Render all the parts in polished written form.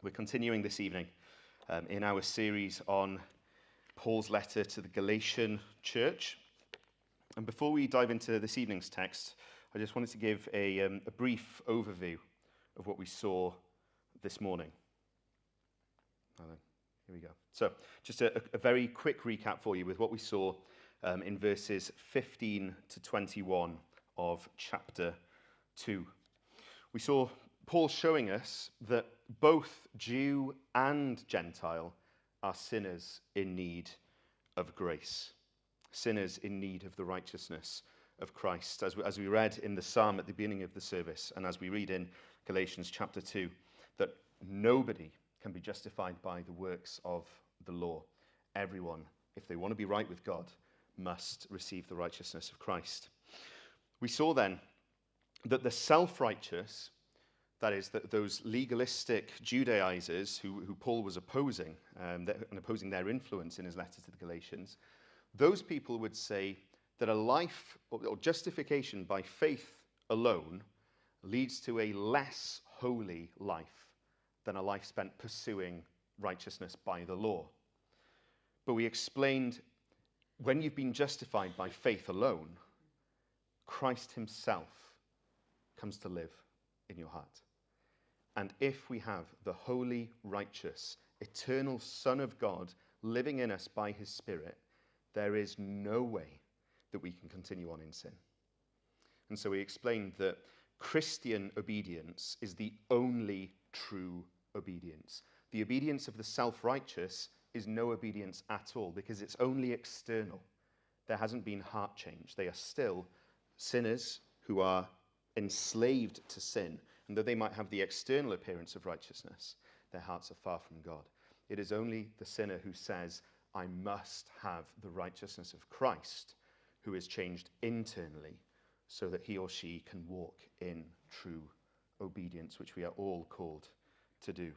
We're continuing this evening in our series on Paul's letter to the Galatian church. And before we dive into this evening's text, I just wanted to give a brief overview of what we saw this morning. Here we go. So, just a very quick recap for you with what we saw in verses 15 to 21 of chapter 2. We saw Paul showing us that both Jew and Gentile are sinners in need of grace, sinners in need of the righteousness of Christ, as we read in the psalm at the beginning of the service, and as we read in Galatians chapter 2, that nobody can be justified by the works of the law. Everyone, if they want to be right with God, must receive the righteousness of Christ. We saw then that the self-righteous, that is, that those legalistic Judaizers who Paul was opposing, and opposing their influence in his letter to the Galatians, those people would say that a life or justification by faith alone leads to a less holy life than a life spent pursuing righteousness by the law. But we explained, when you've been justified by faith alone, Christ himself comes to live in your heart. And if we have the holy, righteous, eternal Son of God living in us by his Spirit, there is no way that we can continue on in sin. And so we explained that Christian obedience is the only true obedience. The obedience of the self-righteous is no obedience at all, because it's only external. There hasn't been heart change. They are still sinners who are enslaved to sin. And though they might have the external appearance of righteousness, their hearts are far from God. It is only the sinner who says, I must have the righteousness of Christ, who is changed internally so that he or she can walk in true obedience, which we are all called to do.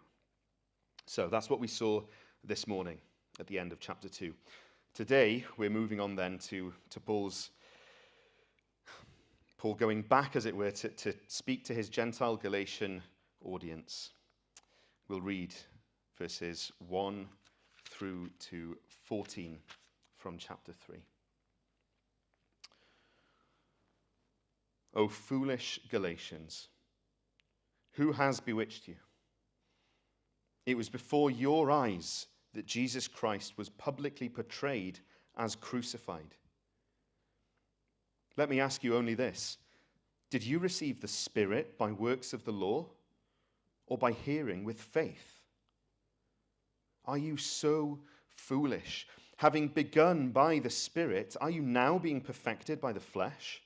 So that's what we saw this morning at the end of chapter 2. Today, we're moving on then to Paul going back, as it were, to speak to his Gentile Galatian audience. We'll read verses 1 through to 14 from chapter 3. O foolish Galatians, who has bewitched you? It was before your eyes that Jesus Christ was publicly portrayed as crucified. Let me ask you only this. Did you receive the Spirit by works of the law, or by hearing with faith? Are you so foolish? Having begun by the Spirit, are you now being perfected by the flesh?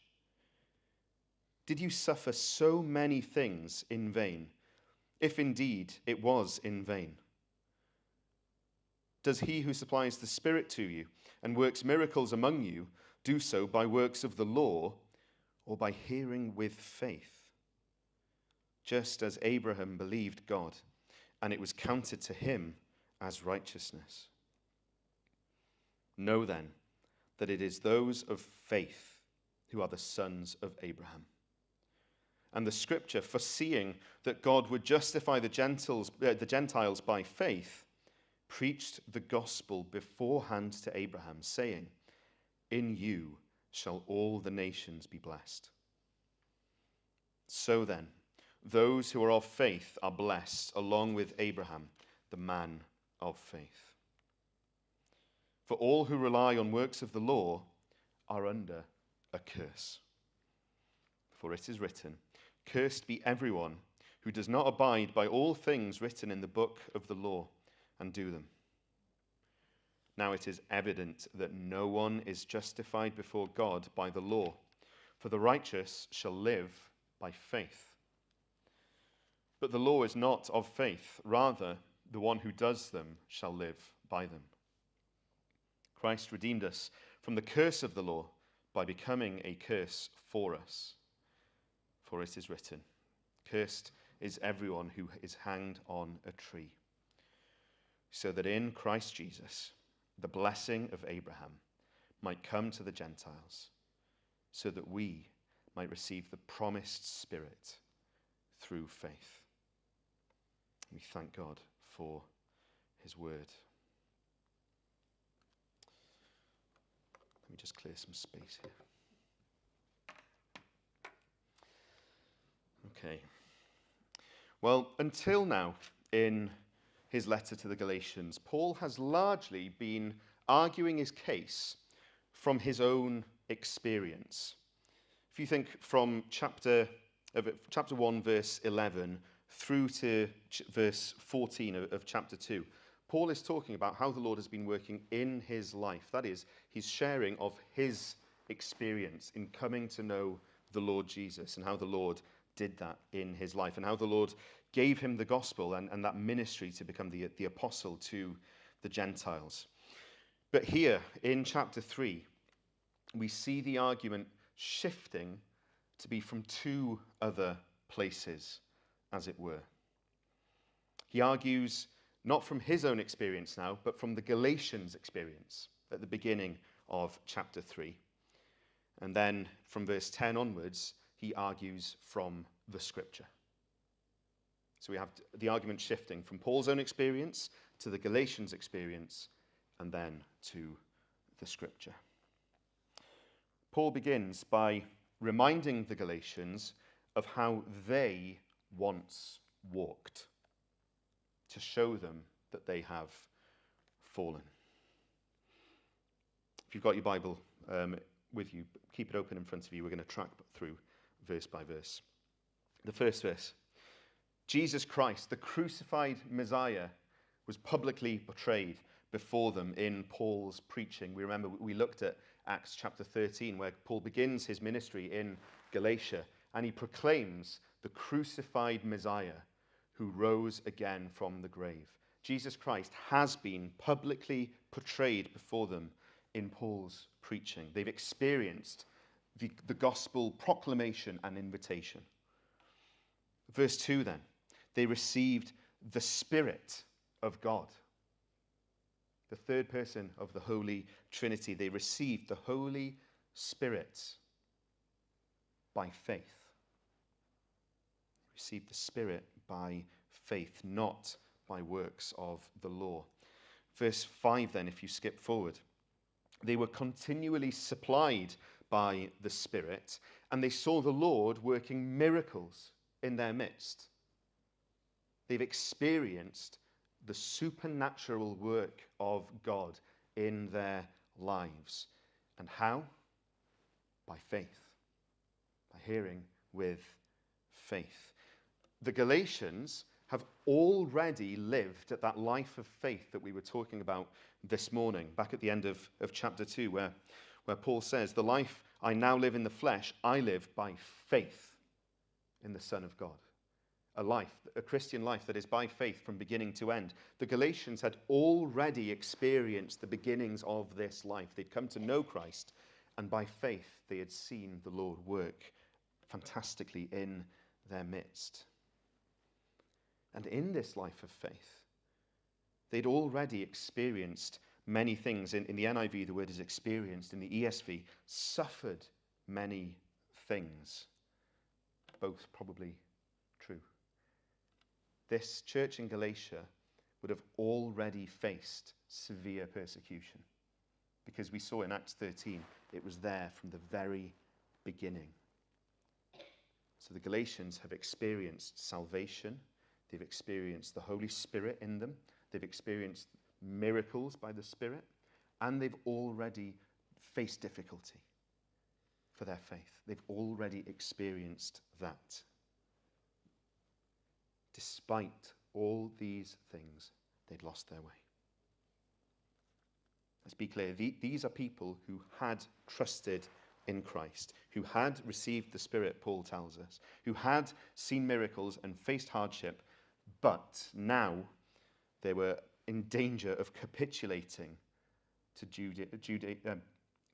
Did you suffer so many things in vain, if indeed it was in vain? Does he who supplies the Spirit to you and works miracles among you do so by works of the law or by hearing with faith? Just as Abraham believed God, and it was counted to him as righteousness. Know then that it is those of faith who are the sons of Abraham. And the scripture, foreseeing that God would justify the Gentiles by faith, preached the gospel beforehand to Abraham, saying, in you shall all the nations be blessed. So then, those who are of faith are blessed, along with Abraham, the man of faith. For all who rely on works of the law are under a curse. For it is written, cursed be everyone who does not abide by all things written in the book of the law and do them. Now it is evident that no one is justified before God by the law, for the righteous shall live by faith. But the law is not of faith, rather the one who does them shall live by them. Christ redeemed us from the curse of the law by becoming a curse for us. For it is written, cursed is everyone who is hanged on a tree, so that in Christ Jesus the blessing of Abraham might come to the Gentiles, so that we might receive the promised Spirit through faith. We thank God for his word. Let me just clear some space here. Okay. Well, until now, in his letter to the Galatians, Paul has largely been arguing his case from his own experience. If you think from chapter 1, verse 11, through to verse 14 of chapter 2, Paul is talking about how the Lord has been working in his life. That is, he's sharing of his experience in coming to know the Lord Jesus and how the Lord did that in his life and how the Lord gave him the gospel and that ministry to become the apostle to the Gentiles. But here in chapter 3, we see the argument shifting to be from two other places, as it were. He argues not from his own experience now, but from the Galatians' experience at the beginning of chapter 3. And then from verse 10 onwards, he argues from the scripture. So we have the argument shifting from Paul's own experience to the Galatians' experience and then to the scripture. Paul begins by reminding the Galatians of how they once walked, to show them that they have fallen. If you've got your Bible with you, keep it open in front of you. We're going to track through verse by verse. The first verse. Jesus Christ, the crucified Messiah, was publicly portrayed before them in Paul's preaching. We remember we looked at Acts chapter 13, where Paul begins his ministry in Galatia, and he proclaims the crucified Messiah who rose again from the grave. Jesus Christ has been publicly portrayed before them in Paul's preaching. They've experienced the gospel proclamation and invitation. Verse 2 then, they received the Spirit of God. The third person of the Holy Trinity. They received the Holy Spirit by faith. Received the Spirit by faith, not by works of the law. Verse 5 then, if you skip forward. They were continually supplied by the Spirit, and they saw the Lord working miracles in their midst. They've experienced the supernatural work of God in their lives. And how? By faith. By hearing with faith. The Galatians have already lived at that life of faith that we were talking about this morning, back at the end of chapter 2, where Paul says, the life I now live in the flesh, I live by faith in the Son of God. A Christian life that is by faith from beginning to end. The Galatians had already experienced the beginnings of this life. They'd come to know Christ, and by faith they had seen the Lord work fantastically in their midst. And in this life of faith, they'd already experienced many things. In the NIV, the word is experienced. In the ESV, suffered many things. Both probably true. This church in Galatia would have already faced severe persecution, because we saw in Acts 13, it was there from the very beginning. So the Galatians have experienced salvation. They've experienced the Holy Spirit in them. They've experienced miracles by the Spirit. And they've already faced difficulty for their faith. They've already experienced that. Despite all these things, they'd lost their way. Let's be clear. These are people who had trusted in Christ, who had received the Spirit, Paul tells us, who had seen miracles and faced hardship, but now they were in danger of capitulating to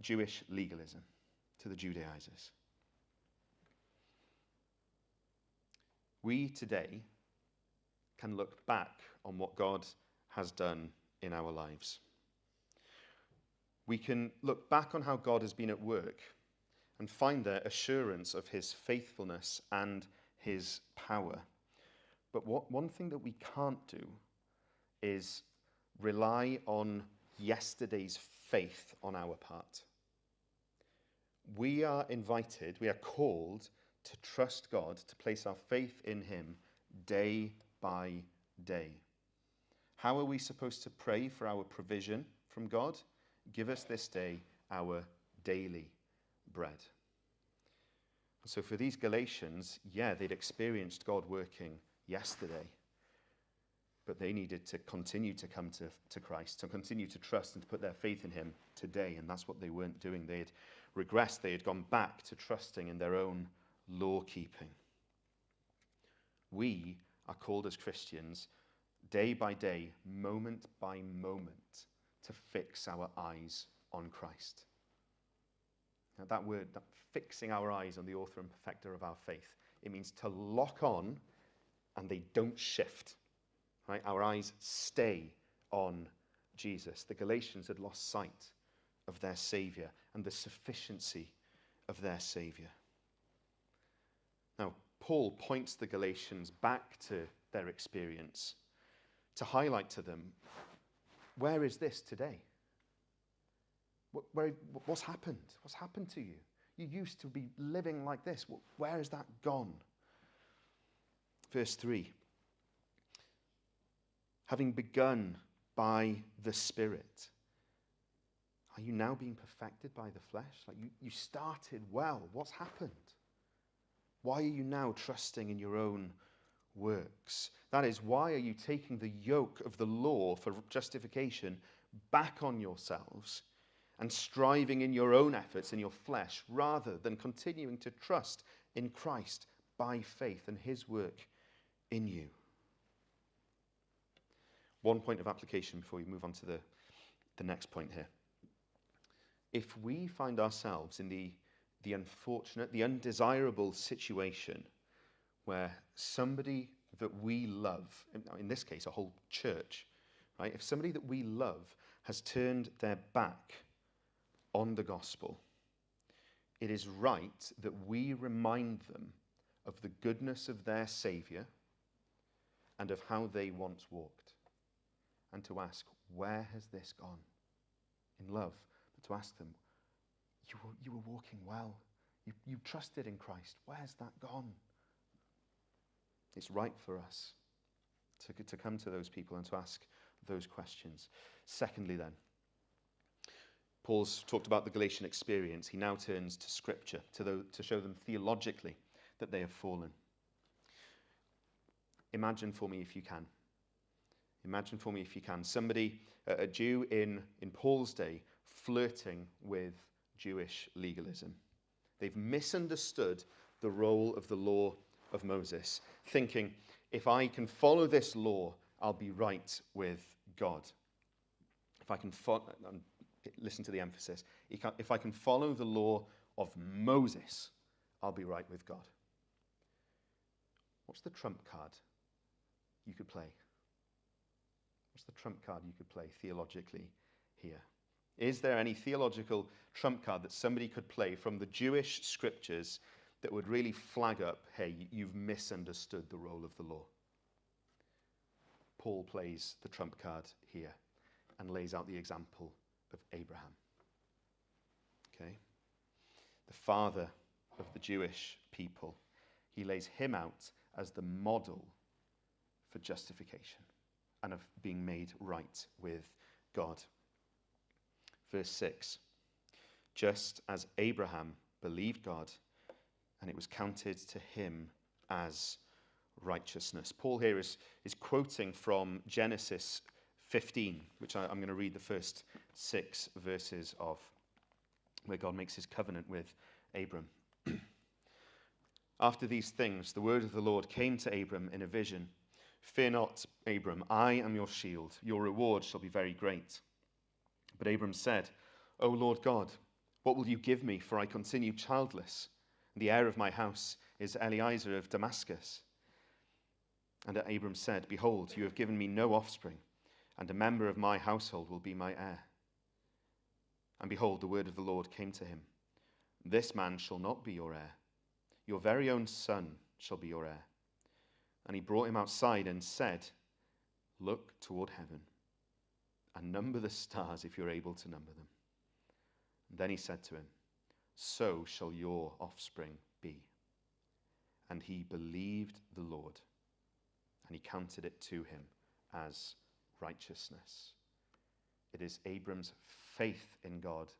Jewish legalism, to the Judaizers. We today can look back on what God has done in our lives. We can look back on how God has been at work and find there assurance of his faithfulness and his power. But one thing that we can't do is rely on yesterday's faith on our part. We are invited, we are called to trust God, to place our faith in him day by day. How are we supposed to pray for our provision from God? Give us this day our daily bread. So for these Galatians, they'd experienced God working yesterday, but they needed to continue to come to Christ, to continue to trust and to put their faith in him today, and that's what they weren't doing. They had regressed, they had gone back to trusting in their own law-keeping. We are called as Christians, day by day, moment by moment, to fix our eyes on Christ. Now that word, that fixing our eyes on the author and perfecter of our faith, it means to lock on and they don't shift. Right? Our eyes stay on Jesus. The Galatians had lost sight of their Saviour and the sufficiency of their Saviour. Now, Paul points the Galatians back to their experience to highlight to them, where is this today? What's happened? What's happened to you? You used to be living like this. Where has that gone? Verse 3. Having begun by the Spirit, are you now being perfected by the flesh? Like you started well. What's happened? Why are you now trusting in your own works? That is, why are you taking the yoke of the law for justification back on yourselves and striving in your own efforts in your flesh rather than continuing to trust in Christ by faith and his work in you? One point of application before we move on to the next point here. If we find ourselves in the unfortunate, the undesirable situation where somebody that we love, in this case a whole church, right? If somebody that we love has turned their back on the gospel, it is right that we remind them of the goodness of their Saviour and of how they once walked, and to ask, where has this gone? In love, but to ask them, you were walking well. You trusted in Christ. Where's that gone? It's right for us to come to those people and to ask those questions. Secondly then, Paul's talked about the Galatian experience. He now turns to Scripture to show them theologically that they have fallen. Imagine for me if you can. Imagine for me if you can. Somebody, a Jew in Paul's day, flirting with Jewish legalism. They've misunderstood the role of the law of Moses, thinking, if I can follow this law, I'll be right with God. If I can listen to the emphasis, if I can follow the law of Moses, I'll be right with God. What's the trump card you could play? What's the trump card you could play theologically here? Is there any theological trump card that somebody could play from the Jewish scriptures that would really flag up, hey, you've misunderstood the role of the law? Paul plays the trump card here and lays out the example of Abraham. Okay? The father of the Jewish people. He lays him out as the model for justification and of being made right with God. Verse 6, just as Abraham believed God, and it was counted to him as righteousness. Paul here is quoting from Genesis 15, which I'm going to read the first 6 verses of, where God makes his covenant with Abram. After these things, the word of the Lord came to Abram in a vision. Fear not, Abram, I am your shield. Your reward shall be very great. But Abram said, O Lord God, what will you give me, for I continue childless? The heir of my house is Eliezer of Damascus. And Abram said, Behold, you have given me no offspring, and a member of my household will be my heir. And behold, the word of the Lord came to him. This man shall not be your heir. Your very own son shall be your heir. And he brought him outside and said, "Look toward heaven and number the stars if you're able to number them." And then he said to him, "So shall your offspring be." And he believed the Lord, and he counted it to him as righteousness. It is Abram's faith in God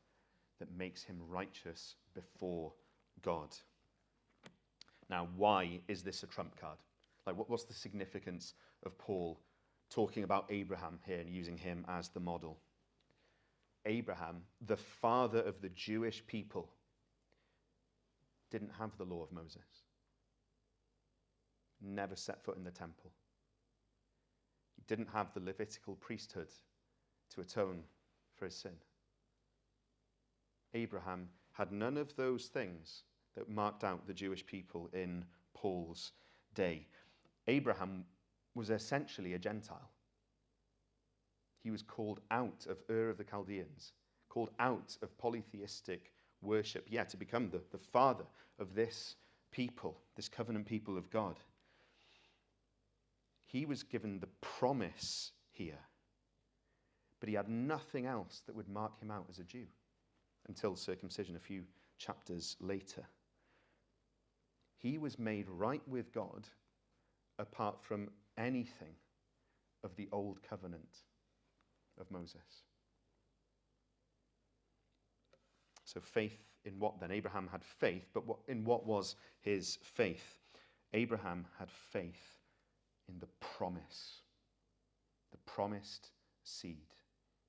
that makes him righteous before God. Now, why is this a trump card? Like, what's the significance of Paul talking about Abraham here and using him as the model? Abraham, the father of the Jewish people, didn't have the law of Moses. Never set foot in the temple. He didn't have the Levitical priesthood to atone for his sin. Abraham had none of those things that marked out the Jewish people in Paul's day. Abraham was essentially a Gentile. He was called out of Ur of the Chaldeans, called out of polytheistic worship, to become the father of this people, this covenant people of God. He was given the promise here, but he had nothing else that would mark him out as a Jew until circumcision a few chapters later. He was made right with God apart from anything of the old covenant of Moses. So faith in what then? Abraham had faith, but in what was his faith? Abraham had faith in the promise, the promised seed.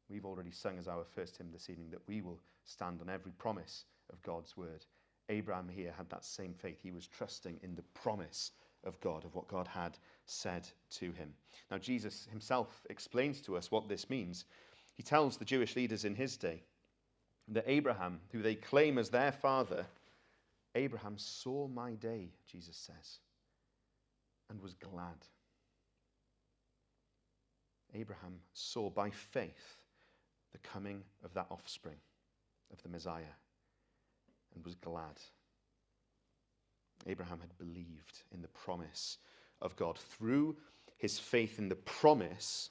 We've already sung as our first hymn this evening that we will stand on every promise of God's word. Abraham here had that same faith. He was trusting in the promise of God, of what God had said to him. Now, Jesus himself explains to us what this means. He tells the Jewish leaders in his day that Abraham, who they claim as their father, Abraham saw my day, Jesus says, and was glad. Abraham saw by faith the coming of that offspring, of the Messiah, and was glad. Abraham had believed in the promise of God. Through his faith in the promise,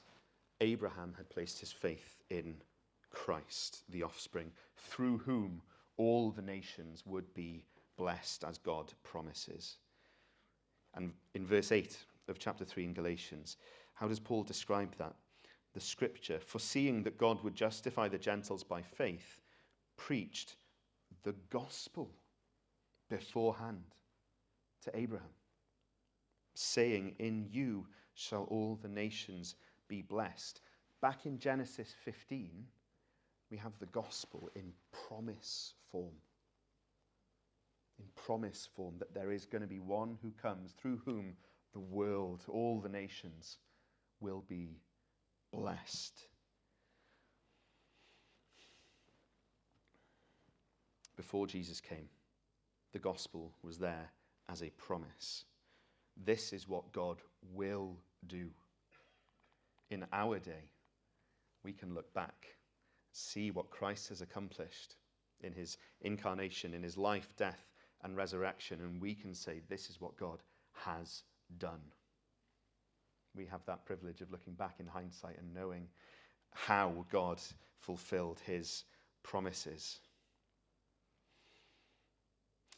Abraham had placed his faith in Christ, the offspring, through whom all the nations would be blessed as God promises. And in verse 8 of chapter 3 in Galatians, how does Paul describe that? The scripture, foreseeing that God would justify the Gentiles by faith, preached the gospel beforehand to Abraham, saying, "In you shall all the nations be blessed." Back in Genesis 15, we have the gospel in promise form. In promise form, that there is going to be one who comes through whom the world, all the nations, will be blessed. Before Jesus came, the gospel was there as a promise. This is what God will do. In our day, we can look back, see what Christ has accomplished in his incarnation, in his life, death, and resurrection, and we can say, this is what God has done. We have that privilege of looking back in hindsight and knowing how God fulfilled his promises.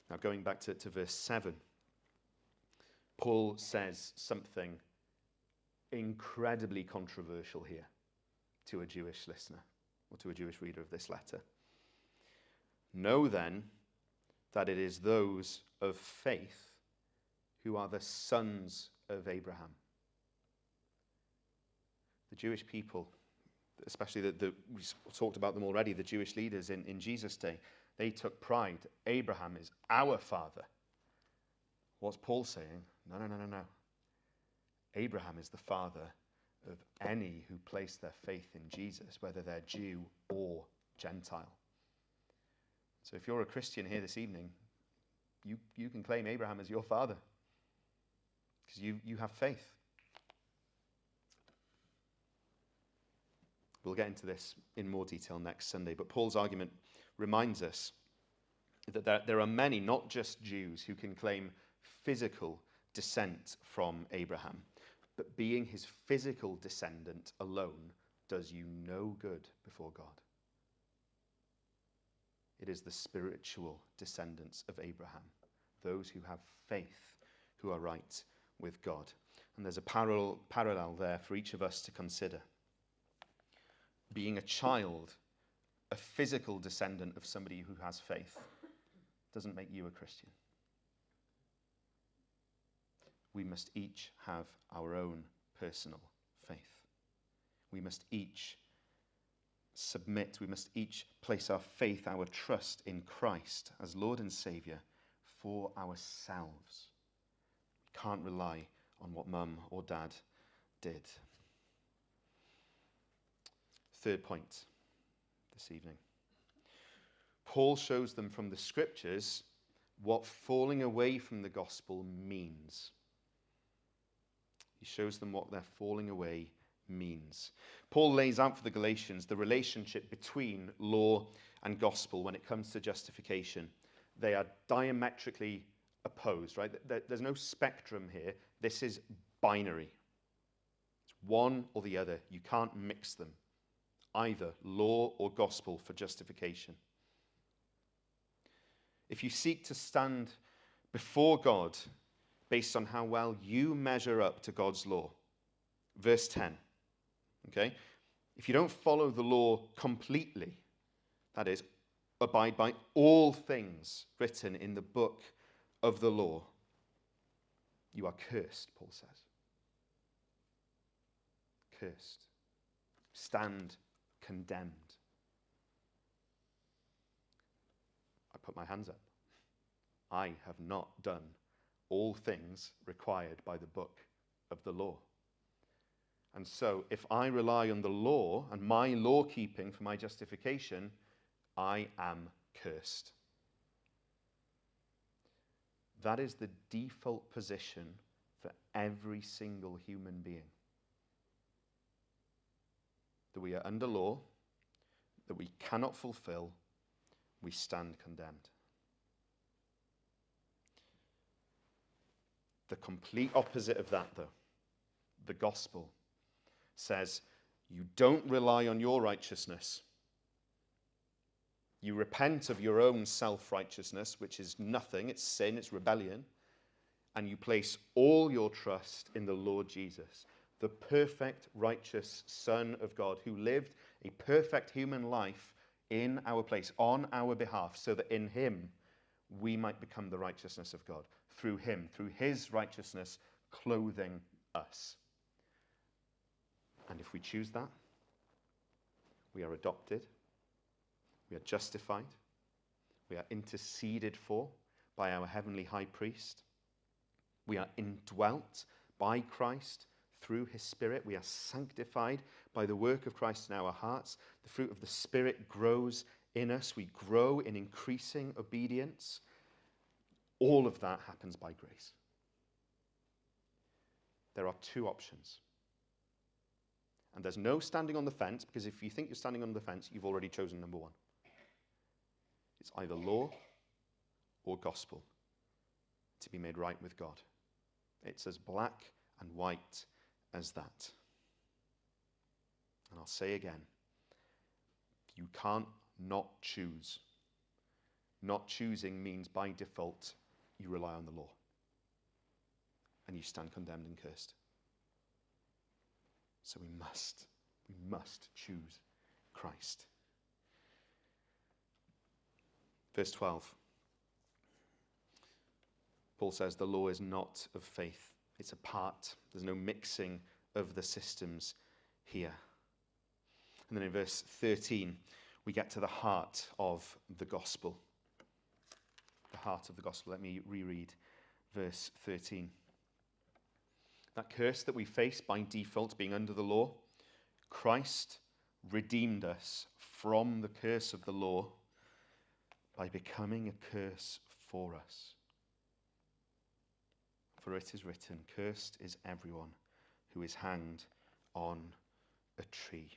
Now, going back to verse 7, Paul says something incredibly controversial here to a Jewish listener, or to a Jewish reader of this letter. Know then that it is those of faith who are the sons of Abraham. The Jewish people, especially we talked about them already, the Jewish leaders in Jesus' day, they took pride. Abraham is our father. What's Paul saying? No. Abraham is the father of any who place their faith in Jesus, whether they're Jew or Gentile. So if you're a Christian here this evening, you can claim Abraham as your father, because you have faith. We'll get into this in more detail next Sunday, but Paul's argument reminds us that there are many, not just Jews, who can claim physical descent from Abraham, but being his physical descendant alone does you no good before God. It is the spiritual descendants of Abraham, those who have faith, who are right with God. And there's a parallel there for each of us to consider. Being a child, a physical descendant of somebody who has faith, doesn't make you a Christian. We must each have our own personal faith. We must each submit, we must each place our faith, our trust in Christ as Lord and Saviour for ourselves. We can't rely on what mum or dad did. Third point this evening. Paul shows them from the scriptures what falling away from the gospel means. He shows them what their falling away means. Paul lays out for the Galatians the relationship between law and gospel when it comes to justification. They are diametrically opposed, right? There's no spectrum here. This is binary. It's one or the other. You can't mix them. Either law or gospel for justification. If you seek to stand before God based on how well you measure up to God's law, verse 10, okay? If you don't follow the law completely, that is, abide by all things written in the book of the law, you are cursed, Paul says. Cursed. Stand condemned. I put my hands up. I have not done all things required by the book of the law. And so, if I rely on the law and my law keeping for my justification, I am cursed. That is the default position for every single human being. That we are under law, that we cannot fulfill, we stand condemned. The complete opposite of that, though, the gospel, says you don't rely on your righteousness. You repent of your own self-righteousness, which is nothing, it's sin, it's rebellion, and you place all your trust in the Lord Jesus, the perfect, righteous Son of God, who lived a perfect human life in our place, on our behalf, so that in him we might become the righteousness of God. Through him, through his righteousness, clothing us. And if we choose that, we are adopted, we are justified, we are interceded for by our heavenly high priest, we are indwelt by Christ through his Spirit, we are sanctified by the work of Christ in our hearts, the fruit of the Spirit grows in us, we grow in increasing obedience. All of that happens by grace. There are two options. And there's no standing on the fence, because if you think you're standing on the fence, you've already chosen number one. It's either law or gospel to be made right with God. It's as black and white as that. And I'll say again, you can't not choose. Not choosing means by default you rely on the law. And you stand condemned and cursed. So we must choose Christ. Verse 12. Paul says the law is not of faith. It's a part. There's no mixing of the systems here. And then in verse 13, we get to the heart of the gospel. The heart of the gospel. Let me reread verse 13. That curse that we face by default, being under the law, Christ redeemed us from the curse of the law by becoming a curse for us. For it is written, cursed is everyone who is hanged on a tree.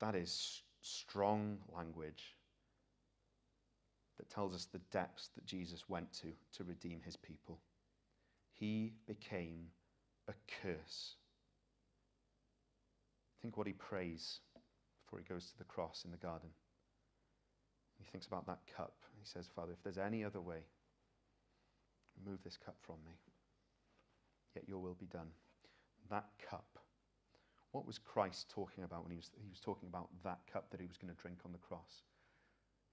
That is strong language that tells us the depths that Jesus went to redeem his people. He became a curse. Think what he prays before he goes to the cross in the garden. He thinks about that cup. He says, Father, if there's any other way, remove this cup from me. Yet your will be done. That cup. What was Christ talking about when he was talking about that cup that he was going to drink on the cross?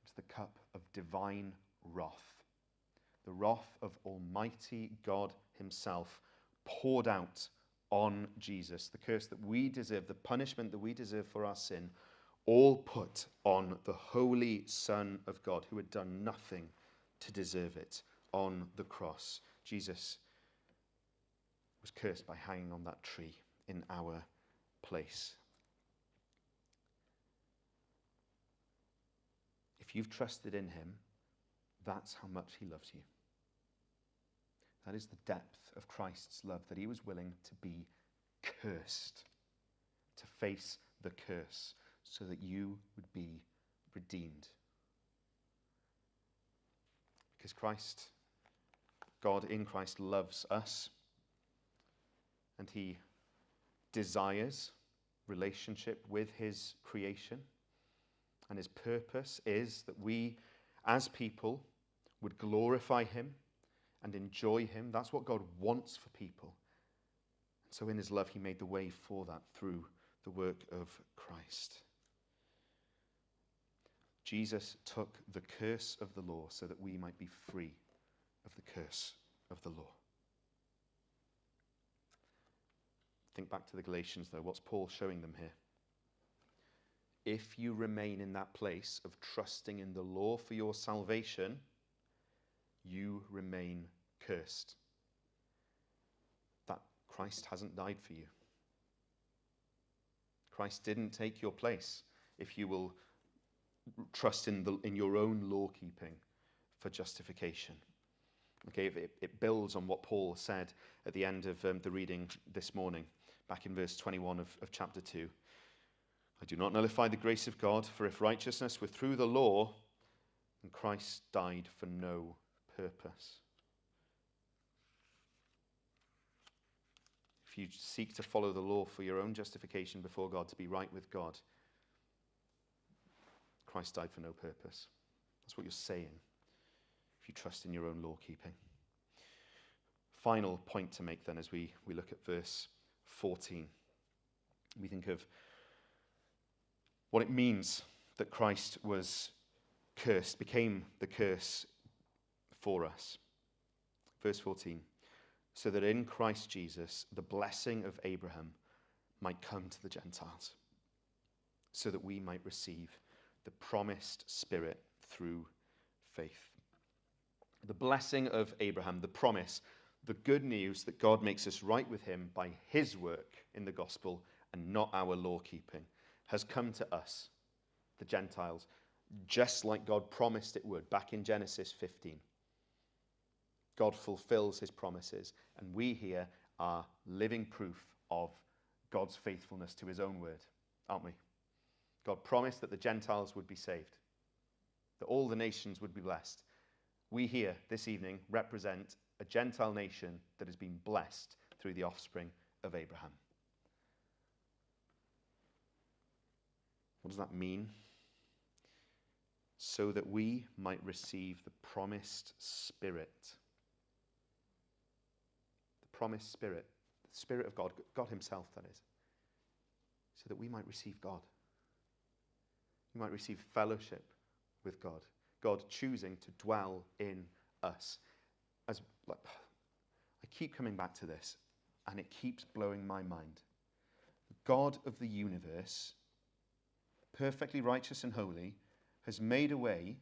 It's the cup of divine wrath. The wrath of Almighty God himself poured out on Jesus. The curse that we deserve, the punishment that we deserve for our sin, all put on the Holy Son of God, who had done nothing to deserve it, on the cross. Jesus was cursed by hanging on that tree in our place. If you've trusted in him, that's how much he loves you. That is the depth of Christ's love, that he was willing to be cursed, to face the curse, so that you would be redeemed. Because Christ, God in Christ, loves us, and he desires relationship with his creation. And his purpose is that we, as people, would glorify him and enjoy him. That's what God wants for people. And so in his love, he made the way for that through the work of Christ. Jesus took the curse of the law so that we might be free of the curse of the law. Think back to the Galatians, though. What's Paul showing them here? If you remain in that place of trusting in the law for your salvation, you remain cursed. That Christ hasn't died for you. Christ didn't take your place if you will trust in your own law keeping for justification. Okay, it builds on what Paul said at the end of the reading this morning, back in verse 21 of chapter 2. I do not nullify the grace of God, for if righteousness were through the law, then Christ died for no purpose. If you seek to follow the law for your own justification before God, to be right with God, Christ died for no purpose. That's what you're saying if you trust in your own law keeping. Final point to make then as we look at verse 14. We think of what it means that Christ was cursed, became the curse for us. Verse 14. So that in Christ Jesus, the blessing of Abraham might come to the Gentiles, so that we might receive the promised Spirit through faith. The blessing of Abraham, the promise, the good news that God makes us right with him by his work in the gospel and not our law keeping, has come to us, the Gentiles, just like God promised it would back in Genesis 15. God fulfills his promises, and we here are living proof of God's faithfulness to his own word, aren't we? God promised that the Gentiles would be saved, that all the nations would be blessed. We here this evening represent a Gentile nation that has been blessed through the offspring of Abraham. What does that mean? So that we might receive the promised Spirit. The promised Spirit, the Spirit of God, God himself, that is. So that we might receive God. We might receive fellowship with God. God choosing to dwell in us. I keep coming back to this, and it keeps blowing my mind. The God of the universe, perfectly righteous and holy, has made a way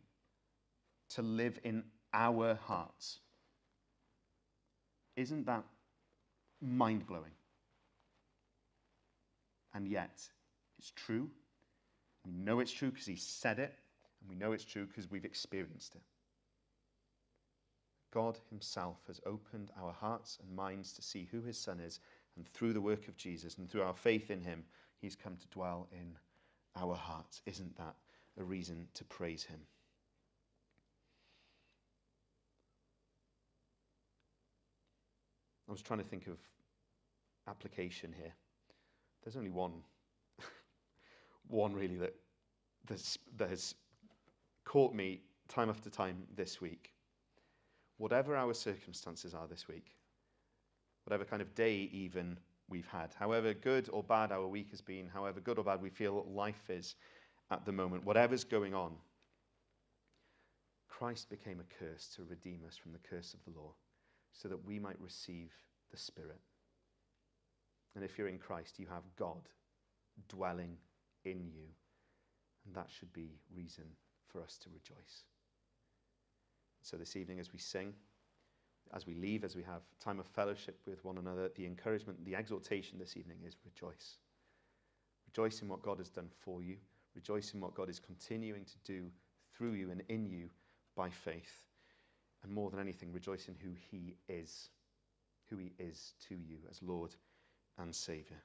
to live in our hearts. Isn't that mind-blowing? And yet, it's true. We know it's true because he said it, and we know it's true because we've experienced it. God himself has opened our hearts and minds to see who his Son is, and through the work of Jesus and through our faith in him, he's come to dwell in our hearts. Isn't that a reason to praise him? I was trying to think of application here. There's only one really that has caught me time after time this week. Whatever our circumstances are this week, whatever kind of day even we've had, however good or bad our week has been, however good or bad we feel life is at the moment, whatever's going on, Christ became a curse to redeem us from the curse of the law so that we might receive the Spirit. And if you're in Christ, you have God dwelling in you. And that should be reason for us to rejoice. So this evening as we sing, as we leave, as we have time of fellowship with one another, the encouragement, the exhortation this evening is rejoice. Rejoice in what God has done for you. Rejoice in what God is continuing to do through you and in you by faith. And more than anything, rejoice in who he is to you as Lord and Saviour.